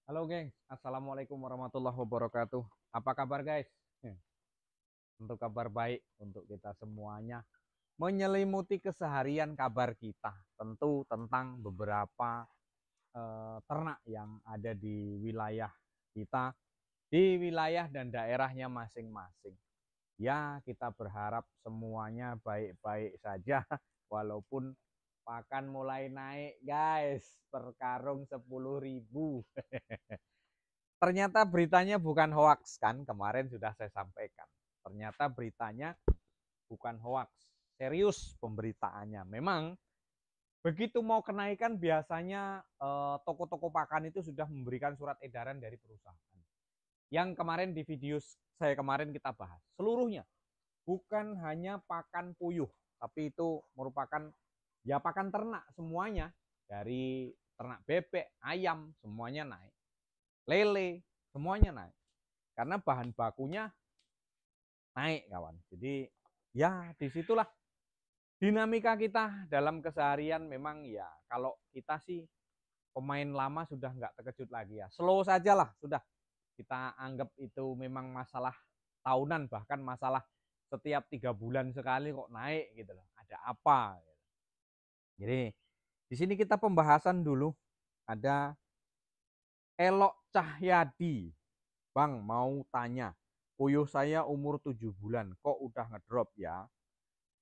Halo geng, Assalamualaikum warahmatullahi wabarakatuh. Apa kabar guys? Untuk kabar baik untuk kita semuanya. Menyelimuti keseharian kabar kita. Tentu tentang beberapa ternak yang ada di wilayah kita. Di wilayah dan daerahnya masing-masing. Ya kita berharap semuanya baik-baik saja. Walaupun pakan mulai naik guys. Per karung 10.000. Ternyata beritanya bukan hoax kan, kemarin sudah saya sampaikan. Ternyata beritanya bukan hoax, serius pemberitaannya. Memang begitu mau kenaikan biasanya toko-toko pakan itu sudah memberikan surat edaran dari perusahaan. Yang kemarin di video saya kemarin kita bahas, seluruhnya bukan hanya pakan puyuh, tapi itu merupakan ya pakan ternak semuanya, dari ternak bebek, ayam semuanya naik, lele semuanya naik karena bahan bakunya naik kawan. Jadi ya disitulah dinamika kita dalam keseharian. Memang ya kalau kita sih pemain lama sudah nggak terkejut lagi ya, slow saja lah sudah, kita anggap itu memang masalah tahunan, bahkan masalah setiap 3 bulan sekali kok naik gitu loh, ada apa gitu. Jadi di sini kita pembahasan dulu, ada Elok Cahyadi. Bang mau tanya, puyuh saya umur 7 bulan kok udah ngedrop ya.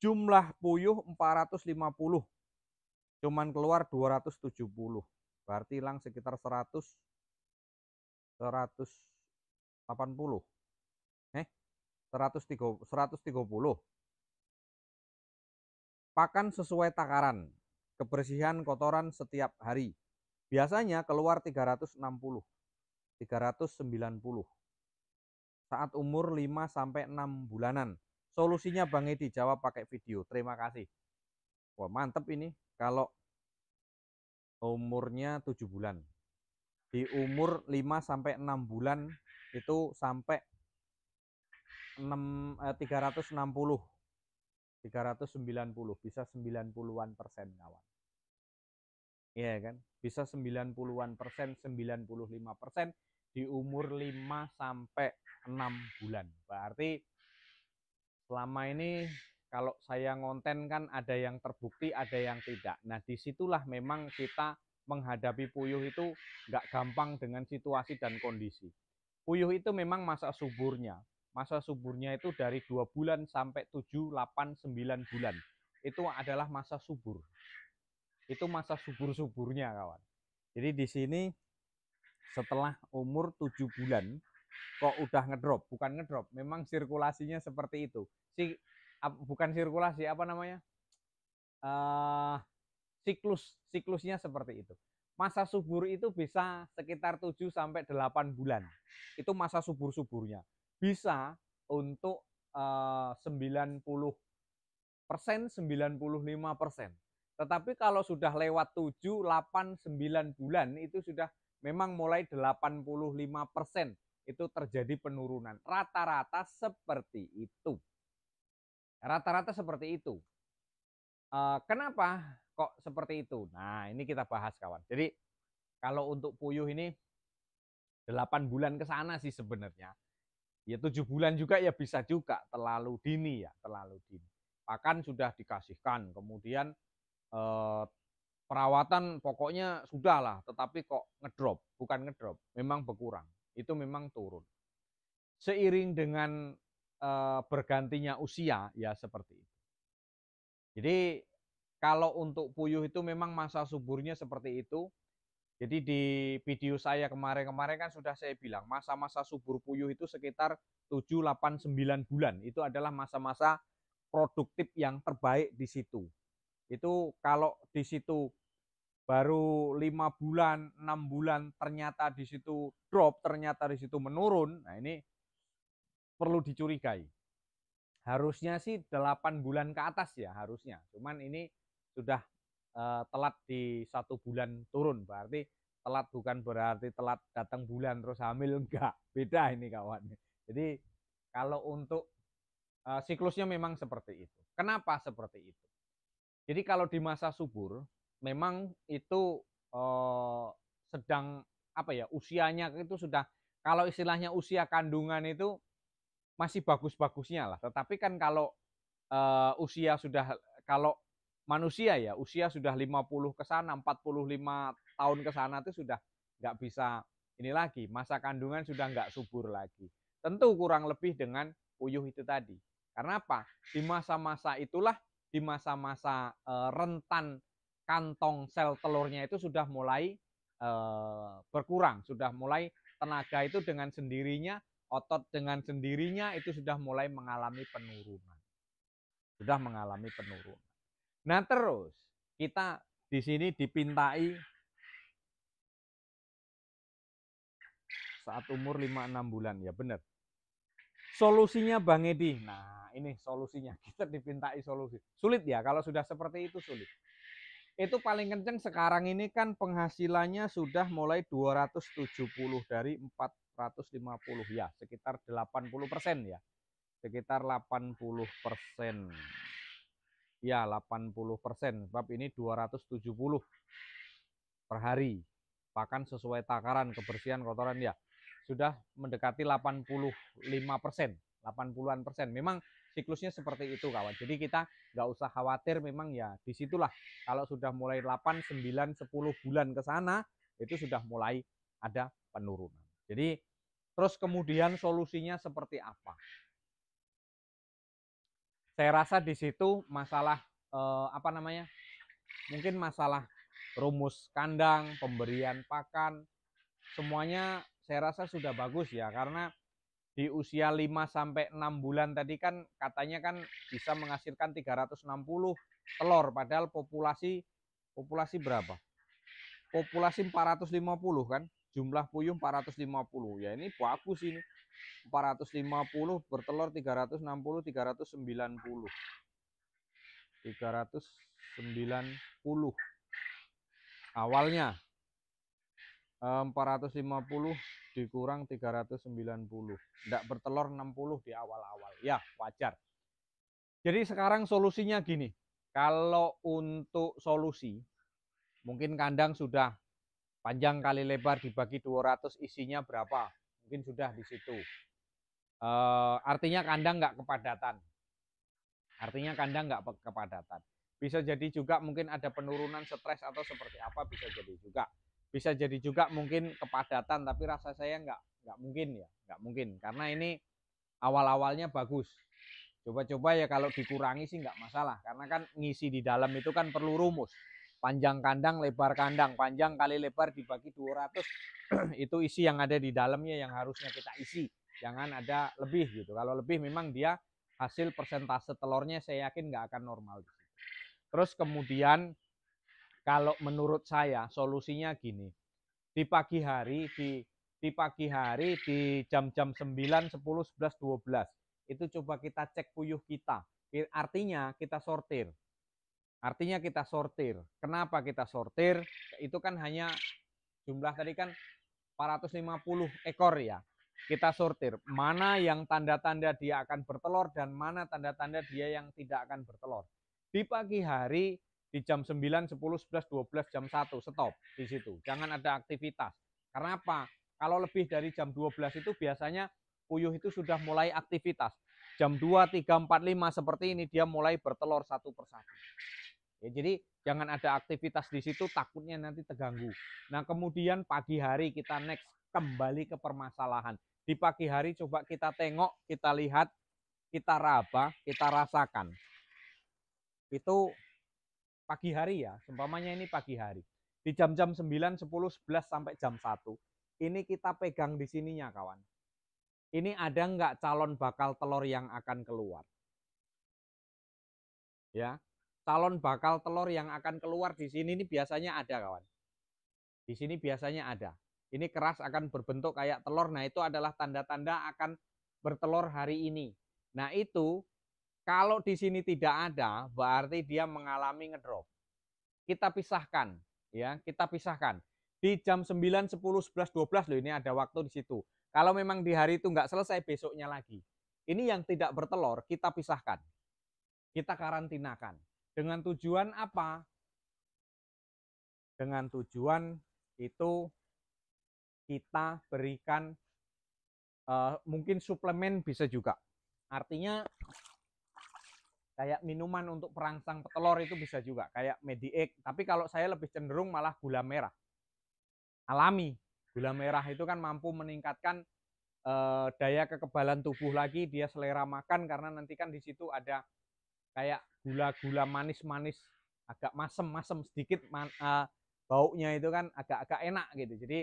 Jumlah puyuh 450, cuman keluar 270. Berarti hilang sekitar 180. 130. Pakan sesuai takaran. Kebersihan kotoran setiap hari. Biasanya keluar 360, 390 saat umur 5 sampai 6 bulanan. Solusinya Bang Edi jawab pakai video. Terima kasih. Wah, mantep ini kalau umurnya 7 bulan. Di umur 5 sampai 6 bulan itu sampai 360, 390, bisa 90-an persen kawan. Iya kan? Bisa 90-an persen, 95% di umur 5 sampai 6 bulan. Berarti selama ini kalau saya ngonten kan ada yang terbukti, ada yang tidak. Nah disitulah memang kita menghadapi puyuh itu nggak gampang dengan situasi dan kondisi. Puyuh itu memang masa suburnya. Masa suburnya itu dari 2 bulan sampai 7, 8, 9 bulan. Itu adalah masa subur. Itu masa subur-suburnya kawan. Jadi di sini setelah umur 7 bulan kok udah ngedrop, bukan ngedrop, memang sirkulasinya seperti itu. Bukan sirkulasi, apa namanya? Uh, siklusnya seperti itu. Masa subur itu bisa sekitar 7 sampai 8 bulan. Itu masa subur-suburnya. Bisa untuk 90%, 95%. Tetapi kalau sudah lewat 7, 8, 9 bulan itu sudah memang mulai 85% itu terjadi penurunan. Rata-rata seperti itu. Rata-rata seperti itu. Kenapa kok seperti itu? Nah, ini kita bahas kawan. Jadi kalau untuk puyuh ini 8 bulan ke sana sih sebenarnya. Ya 7 bulan juga ya bisa juga, terlalu dini ya, terlalu dini. Pakan sudah dikasihkan, kemudian eh, perawatan pokoknya sudah lah, tetapi kok ngedrop, bukan ngedrop, memang berkurang. Itu memang turun. Seiring dengan bergantinya usia ya seperti itu. Jadi kalau untuk puyuh itu memang masa suburnya seperti itu. Jadi di video saya kemarin-kemarin kan sudah saya bilang, masa-masa subur puyuh itu sekitar 7, 8, 9 bulan. Itu adalah masa-masa produktif yang terbaik di situ. Itu kalau di situ baru 5 bulan, 6 bulan ternyata di situ drop, ternyata di situ menurun. Nah, ini perlu dicurigai. Harusnya sih 8 bulan ke atas ya harusnya. Cuman ini sudah telat di 1 bulan turun. Berarti telat bukan berarti telat datang bulan terus hamil, enggak. Beda ini kawan. Jadi kalau untuk siklusnya memang seperti itu. Kenapa seperti itu? Jadi kalau di masa subur memang itu sedang apa ya, usianya itu sudah, kalau istilahnya usia kandungan itu masih bagus-bagusnya lah. Tetapi kan kalau usia sudah, kalau manusia ya usia sudah 50 ke sana, 45 tahun ke sana itu sudah nggak bisa ini lagi, masa kandungan sudah nggak subur lagi. Tentu kurang lebih dengan puyuh itu tadi. Karena apa? Di masa-masa itulah, di masa-masa rentan kantong sel telurnya itu sudah mulai berkurang, sudah mulai tenaga itu dengan sendirinya, otot dengan sendirinya itu sudah mulai mengalami penurunan. Sudah mengalami penurunan. Nah, terus kita di sini dipintai saat umur 5-6 bulan, ya benar. Solusinya Bang Edi. Nah, ini solusinya. Kita dipintai solusi. Sulit ya kalau sudah seperti itu, sulit. Itu paling kenceng sekarang ini kan penghasilannya sudah mulai 270 dari 450 ya, sekitar 80% ya. Sekitar 80%. Ya, 80%, sebab ini 270 per hari. Bahkan sesuai takaran kebersihan kotoran ya, sudah mendekati 85%, 80-an persen. Memang siklusnya seperti itu kawan. Jadi kita nggak usah khawatir, memang ya disitulah kalau sudah mulai 8, 9, 10 bulan ke sana, itu sudah mulai ada penurunan. Jadi terus kemudian solusinya seperti apa? Saya rasa di situ masalah apa namanya? Mungkin masalah rumus kandang, pemberian pakan, semuanya saya rasa sudah bagus ya, karena di usia 5 sampai 6 bulan tadi kan katanya kan bisa menghasilkan 360 telur, padahal populasi berapa? Populasi 450 kan, jumlah puyuh 450. Ya ini bagus ini. 450 bertelur 360, 390. 390 awalnya, 450 dikurang 390, tidak bertelur 60 di awal-awal, ya wajar. Jadi sekarang solusinya gini, kalau untuk solusi mungkin kandang sudah panjang kali lebar dibagi 200, isinya berapa, mungkin sudah di situ. Artinya kandang nggak kepadatan. Artinya kandang nggak kepadatan. Bisa jadi juga mungkin ada penurunan stres atau seperti apa, bisa jadi juga. Bisa jadi juga mungkin kepadatan, tapi rasa saya nggak mungkin ya, nggak mungkin. Karena ini awal-awalnya bagus. Coba-coba ya kalau dikurangi sih nggak masalah. Karena kan ngisi di dalam itu kan perlu rumus. Panjang kandang, lebar kandang. Panjang kali lebar dibagi 200. Itu isi yang ada di dalamnya yang harusnya kita isi. Jangan ada lebih gitu. Kalau lebih memang dia hasil persentase telurnya saya yakin nggak akan normal. Terus kemudian kalau menurut saya solusinya gini, di pagi hari di jam-jam 9, 10, 11, 12 itu coba kita cek puyuh kita. Artinya kita sortir. Kenapa kita sortir? Itu kan hanya jumlah tadi kan 450 ekor ya. Kita sortir mana yang tanda-tanda dia akan bertelur dan mana tanda-tanda dia yang tidak akan bertelur. Di pagi hari di jam 9, 10, 11, 12, jam 1 stop di situ. Jangan ada aktivitas. Karena apa? Kalau lebih dari jam 12 itu biasanya puyuh itu sudah mulai aktivitas. Jam 2, 3, 4, 5 seperti ini dia mulai bertelur satu persatu. Ya, jadi jangan ada aktivitas di situ, takutnya nanti terganggu. Nah, kemudian pagi hari kita next kembali ke permasalahan. Di pagi hari coba kita tengok, kita lihat, kita raba, kita rasakan. Itu pagi hari ya, seumpamanya ini pagi hari. Di jam-jam 9, 10, 11 sampai jam 1. Ini kita pegang di sininya kawan. Ini ada nggak calon bakal telur yang akan keluar? Ya, calon bakal telur yang akan keluar di sini ini biasanya ada kawan. Di sini biasanya ada. Ini keras akan berbentuk kayak telur. Nah, itu adalah tanda-tanda akan bertelur hari ini. Nah, itu kalau di sini tidak ada, berarti dia mengalami ngedrop. Kita pisahkan, ya, kita pisahkan. Di jam 9, 10, 11, 12 loh, ini ada waktu di situ. Kalau memang di hari itu nggak selesai, besoknya lagi. Ini yang tidak bertelur, kita pisahkan. Kita karantinakan. Dengan tujuan apa? Dengan tujuan itu kita berikan mungkin suplemen bisa juga. Artinya kayak minuman untuk perangsang petelur itu bisa juga, kayak Mediek. Tapi kalau saya lebih cenderung malah gula merah alami. Gula merah itu kan mampu meningkatkan daya kekebalan tubuh lagi, dia selera makan karena nanti kan di situ ada kayak gula-gula manis-manis, agak masem-masem sedikit, baunya itu kan agak-agak enak gitu. Jadi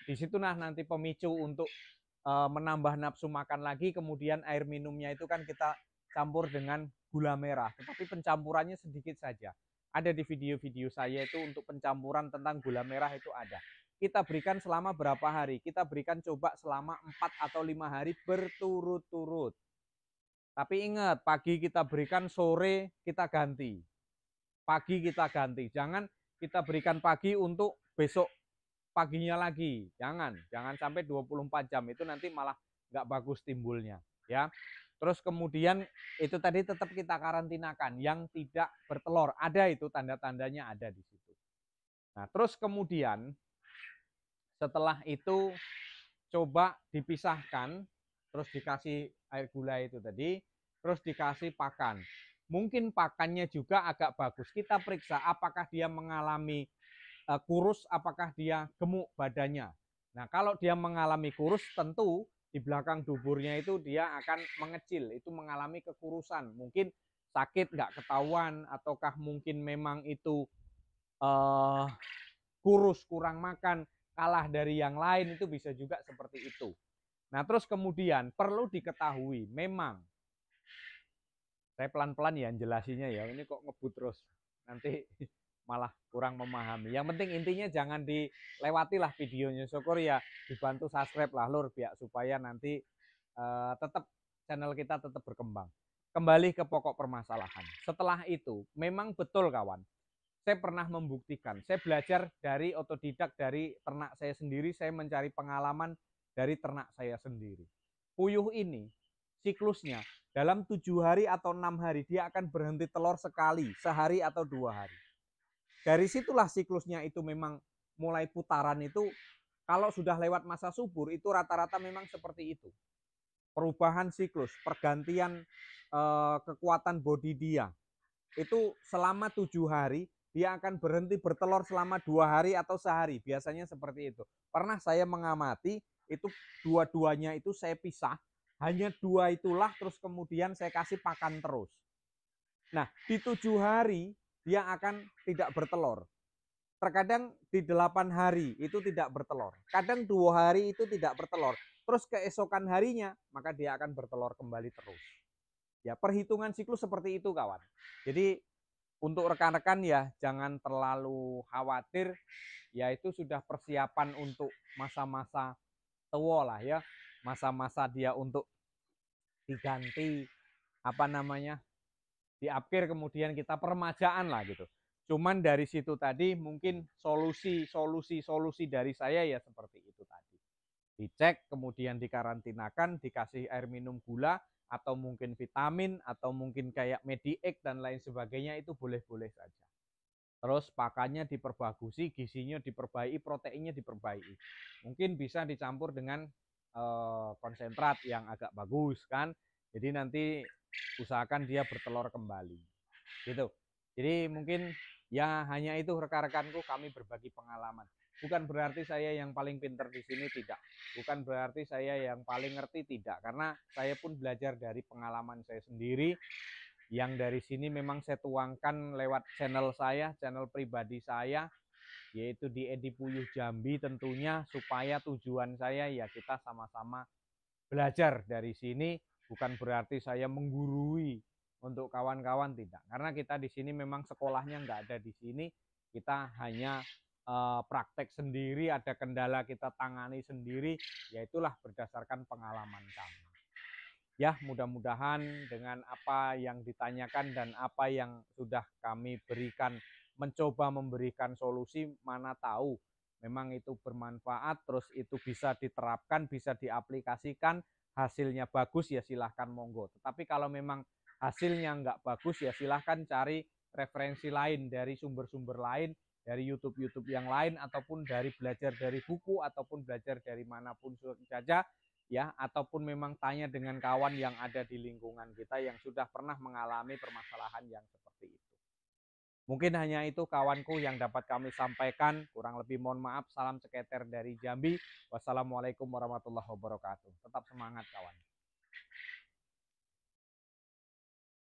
di situ nanti pemicu untuk menambah nafsu makan lagi. Kemudian air minumnya itu kan kita campur dengan gula merah, tetapi pencampurannya sedikit saja. Ada di video-video saya itu untuk pencampuran tentang gula merah itu ada. Kita berikan selama berapa hari? Kita berikan coba selama 4 atau 5 hari berturut-turut. Tapi ingat, pagi kita berikan, sore kita ganti. Pagi kita ganti. Jangan kita berikan pagi untuk besok paginya lagi. Jangan sampai 24 jam, itu nanti malah nggak bagus timbulnya, ya. Terus kemudian itu tadi tetap kita karantinakan yang tidak bertelur. Ada itu tanda-tandanya ada di situ. Nah, terus kemudian setelah itu coba dipisahkan, terus dikasih air gula itu tadi, terus dikasih pakan. Mungkin pakannya juga agak bagus. Kita periksa apakah dia mengalami kurus, apakah dia gemuk badannya. Nah, kalau dia mengalami kurus, tentu di belakang duburnya itu dia akan mengecil, itu mengalami kekurusan. Mungkin sakit nggak ketahuan, ataukah mungkin memang itu kurus, kurang makan, kalah dari yang lain, itu bisa juga seperti itu. Nah, terus kemudian perlu diketahui, memang saya pelan-pelan ya jelasinnya ya, ini kok ngebut terus, nanti malah kurang memahami. Yang penting intinya jangan dilewati lah videonya, syukur ya dibantu subscribe lah lur, biar supaya nanti tetap channel kita tetap berkembang. Kembali ke pokok permasalahan. Setelah itu, memang betul kawan, saya pernah membuktikan, saya belajar dari otodidak dari ternak saya sendiri, saya mencari pengalaman dari ternak saya sendiri. Puyuh ini siklusnya dalam 7 hari atau 6 hari dia akan berhenti telur sekali, sehari atau 2 hari. Dari situlah siklusnya itu memang mulai putaran itu, kalau sudah lewat masa subur itu rata-rata memang seperti itu. Perubahan siklus, pergantian kekuatan body dia. Itu selama 7 hari, dia akan berhenti bertelur selama 2 hari atau sehari. Biasanya seperti itu. Pernah saya mengamati, itu dua-duanya itu saya pisah. Hanya 2 itulah, terus kemudian saya kasih pakan terus. Nah, di 7 hari, dia akan tidak bertelur. Terkadang di 8 hari itu tidak bertelur. Kadang 2 hari itu tidak bertelur. Terus keesokan harinya, maka dia akan bertelur kembali terus. Ya, perhitungan siklus seperti itu kawan. Jadi untuk rekan-rekan ya jangan terlalu khawatir, ya itu sudah persiapan untuk masa-masa tua lah ya, masa-masa dia untuk diganti apa namanya, diapkir, kemudian kita permajaan lah gitu. Cuman dari situ tadi mungkin solusi dari saya ya seperti itu tadi. Dicek, kemudian dikarantinakan, dikasih air minum gula, atau mungkin vitamin, atau mungkin kayak Mediek dan lain sebagainya, itu boleh-boleh saja. Terus pakannya diperbagusi, gizinya diperbaiki, proteinnya diperbaiki. Mungkin bisa dicampur dengan konsentrat yang agak bagus kan. Jadi nanti usahakan dia bertelur kembali. Gitu. Jadi mungkin ya hanya itu rekan-rekanku, kami berbagi pengalaman. Bukan berarti saya yang paling pintar di sini, tidak. Bukan berarti saya yang paling ngerti, tidak. Karena saya pun belajar dari pengalaman saya sendiri, yang dari sini memang saya tuangkan lewat channel saya, channel pribadi saya, yaitu di Edi Puyuh Jambi tentunya, supaya tujuan saya ya kita sama-sama belajar dari sini. Bukan berarti saya menggurui untuk kawan-kawan, tidak. Karena kita di sini memang sekolahnya nggak ada di sini, kita hanya praktek sendiri, ada kendala kita tangani sendiri, yaitulah berdasarkan pengalaman kami. Ya, mudah-mudahan dengan apa yang ditanyakan dan apa yang sudah kami berikan, mencoba memberikan solusi, mana tahu memang itu bermanfaat, terus itu bisa diterapkan, bisa diaplikasikan, hasilnya bagus ya silahkan monggo. Tetapi kalau memang hasilnya nggak bagus ya silahkan cari referensi lain dari sumber-sumber lain, dari YouTube yang lain, ataupun dari belajar dari buku, ataupun belajar dari manapun saja ya, ataupun memang tanya dengan kawan yang ada di lingkungan kita yang sudah pernah mengalami permasalahan yang seperti itu. Mungkin hanya itu kawanku yang dapat kami sampaikan, kurang lebih mohon maaf. Salam seketer dari Jambi. Wassalamualaikum warahmatullahi wabarakatuh. Tetap semangat kawan.